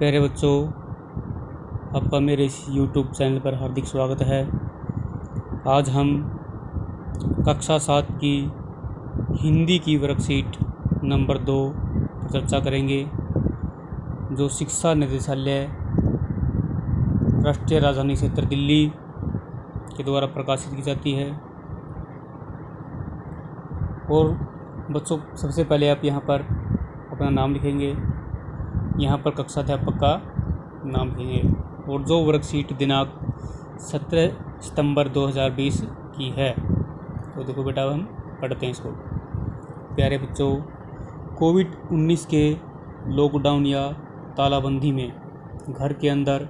प्यारे बच्चों, आपका मेरे इस YouTube चैनल पर हार्दिक स्वागत है। आज हम कक्षा 7 की हिंदी की वर्कशीट नंबर 2 पर चर्चा करेंगे, जो शिक्षा निदेशालय राष्ट्रीय राजधानी क्षेत्र दिल्ली के द्वारा प्रकाशित की जाती है। और बच्चों, सबसे पहले आप यहाँ पर अपना नाम लिखेंगे, यहाँ पर कक्षा अध्यापक का नाम लिखेंगे और जो वर्कशीट दिनांक 17 सितंबर 2020 की है। तो देखो बेटा, हम पढ़ते हैं इसको। प्यारे बच्चों, कोविड-19 के लॉकडाउन या तालाबंदी में घर के अंदर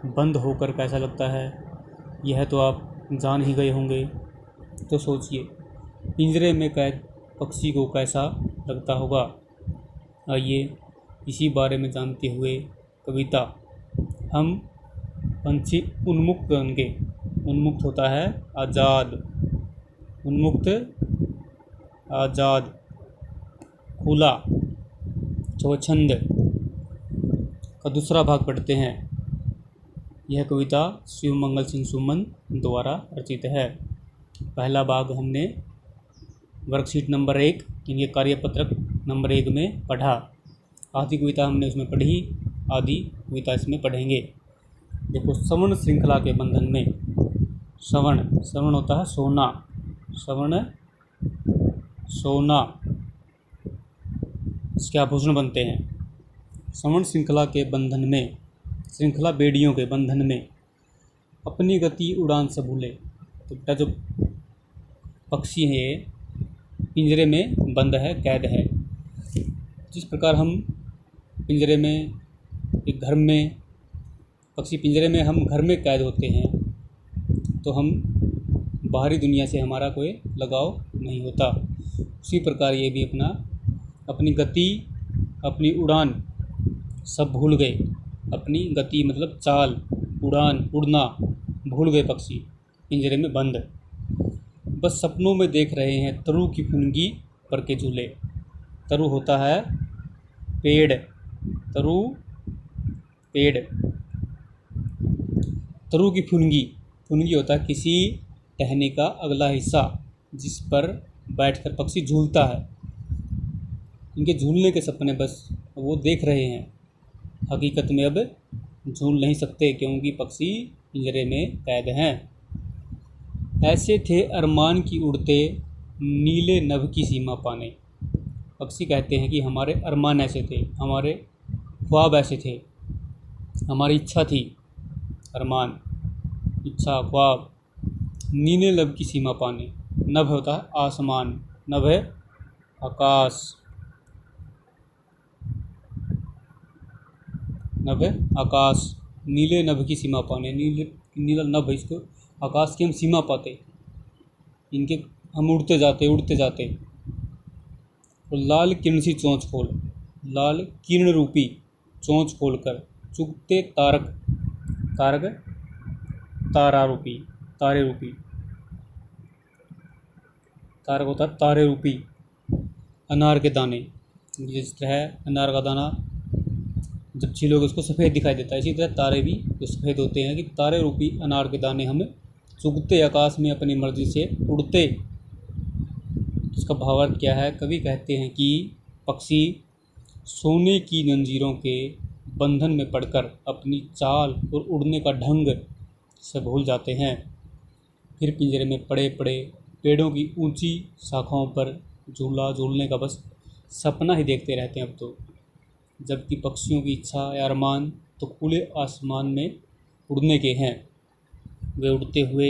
बंद होकर कैसा लगता है, यह तो आप जान ही गए होंगे। तो सोचिए, पिंजरे में कैद पक्षी को कैसा लगता होगा। आइए इसी बारे में जानते हुए कविता हम पंछी उन्मुक्त होंगे। उन्मुक्त होता है आज़ाद, उन्मुक्त आज़ाद, खुला, स्वच्छंद का दूसरा भाग पढ़ते हैं। यह कविता शिवमंगल सिंह सुमन द्वारा रचित है। पहला भाग हमने वर्कशीट नंबर 1 यानी कार्यपत्रक नंबर 1 में पढ़ा। आधी कविता हमने उसमें पढ़ी, आधी कविता इसमें पढ़ेंगे। देखो, श्रवण श्रृंखला के बंधन में, श्रवण होता है सोना, श्रवण सोना, इसके आभूषण बनते हैं। श्रवण श्रृंखला के बंधन में, श्रृंखला बेड़ियों के बंधन में अपनी गति उड़ान से भूले। तो बेटा, जो पक्षी है पिंजरे में बंद है, कैद है। जिस प्रकार हम पिंजरे में, एक घर में, पक्षी पिंजरे में, हम घर में कैद होते हैं, तो हम बाहरी दुनिया से हमारा कोई लगाव नहीं होता। उसी प्रकार ये भी अपनी गति, अपनी उड़ान सब भूल गए। अपनी गति मतलब चाल, उड़ान, उड़ना भूल गए पक्षी पिंजरे में बंद। बस सपनों में देख रहे हैं तरु की फुनगी पर के झूले। तरु होता है पेड़, तरु पेड़, तरु की फुनगी होता है किसी टहनी का अगला हिस्सा, जिस पर बैठकर पक्षी झूलता है। इनके झूलने के सपने बस वो देख रहे हैं, हकीकत में अब झूल नहीं सकते क्योंकि पक्षी पिंजरे में कैद हैं। ऐसे थे अरमान की उड़ते नीले नभ की सीमा पाने। पक्षी कहते हैं कि हमारे अरमान ऐसे थे, हमारे ख्वाब ऐसे थे, हमारी इच्छा थी, अरमान, इच्छा, ख्वाब, नीले नभ की सीमा पाने। नभ होता है आसमान, नभ है आकाश, नभ है आकाश, नीले नभ की सीमा पाने। नीला नभ, इसको आकाश की हम सीमा पाते, इनके हम उड़ते जाते। और लाल किरण सी चोंच खोल, लाल किरण रूपी चोंच खोलकर चुगते तारक तारे रूपी, तारक होता है तारे रूपी अनार के दाने। जिस तरह अनार का दाना जब छीलोगे उसको सफ़ेद दिखाई देता है, इसी तरह तारे भी जो सफ़ेद होते हैं कि तारे रूपी अनार के दाने हम चुगते आकाश में अपनी मर्जी से उड़ते। इसका भावार्थ क्या है? कवि कहते हैं कि पक्षी सोने की जंजीरों के बंधन में पड़कर अपनी चाल और उड़ने का ढंग से भूल जाते हैं। फिर पिंजरे में पड़े पेड़ों की ऊंची शाखाओं पर झूला झूलने का बस सपना ही देखते रहते हैं अब तो। जबकि पक्षियों की इच्छा या अरमान तो खुले आसमान में उड़ने के हैं। वे उड़ते हुए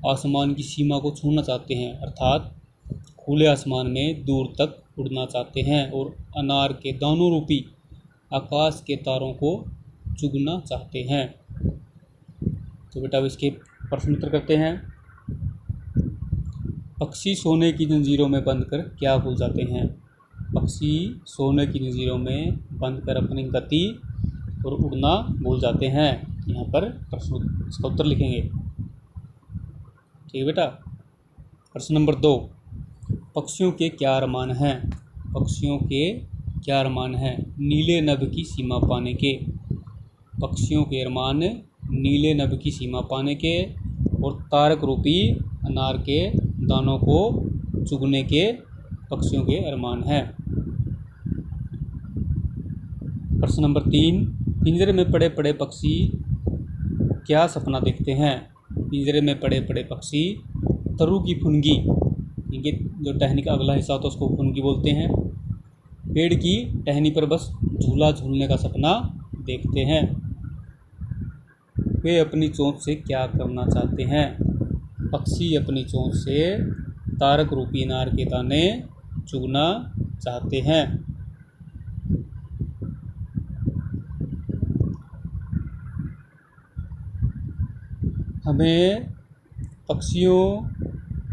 आसमान की सीमा को छूना चाहते हैं, अर्थात खुले आसमान में दूर तक उड़ना चाहते हैं और अनार के दानों रूपी आकाश के तारों को चुगना चाहते हैं। तो बेटा, अब इसके प्रश्न उत्तर करते हैं। पक्षी सोने की जंजीरों में बंद कर क्या भूल जाते हैं? पक्षी सोने की जंजीरों में बंद कर अपनी गति और उड़ना भूल जाते हैं। यहाँ पर प्रश्न, इसका उत्तर लिखेंगे। ठीक है बेटा। प्रश्न नंबर 2, पक्षियों के क्या अरमान हैं? पक्षियों के क्या अरमान हैं नीले नभ की सीमा पाने के? पक्षियों के अरमान नीले नभ की सीमा पाने के और तारक रूपी अनार के दानों को चुगने के पक्षियों के अरमान हैं। प्रश्न नंबर 3, पिंजरे में पड़े पड़े पक्षी क्या सपना देखते हैं? पिंजरे में पड़े पड़े पक्षी तरु की फुनगी, इनके जो टहनी का अगला हिस्सा होता है उसको फुनगी बोलते हैं, पेड़ की टहनी पर बस झूला झूलने का सपना देखते हैं। वे अपनी चोंच से क्या करना चाहते हैं? पक्षी अपनी चोंच से तारक रूपी अनार के दाने चुगना चाहते हैं। हमें पक्षियों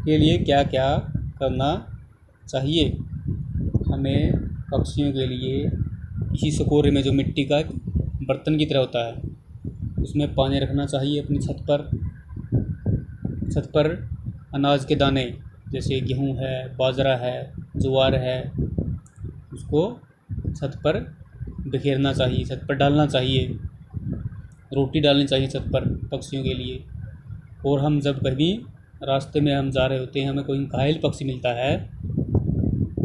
के लिए क्या क्या करना चाहिए? हमें पक्षियों के लिए किसी सकोरे में जो मिट्टी का एक बर्तन की तरह होता है उसमें पानी रखना चाहिए। अपनी छत पर अनाज के दाने जैसे गेहूँ है, बाजरा है, ज्वार है, उसको छत पर बिखेरना चाहिए, छत पर डालना चाहिए। रोटी डालनी चाहिए छत पर पक्षियों के लिए। और हम जब कभी रास्ते में हम जा रहे होते हैं, हमें कोई घायल पक्षी मिलता है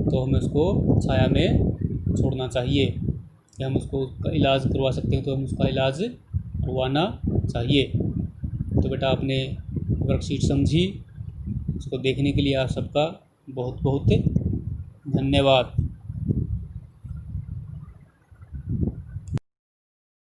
तो हमें उसको छाया में छोड़ना चाहिए। कि हम उसको उसका इलाज करवा सकते हैं तो हम उसका इलाज करवाना चाहिए। तो बेटा आपने वर्कशीट समझी, उसको देखने के लिए आप सबका बहुत बहुत धन्यवाद।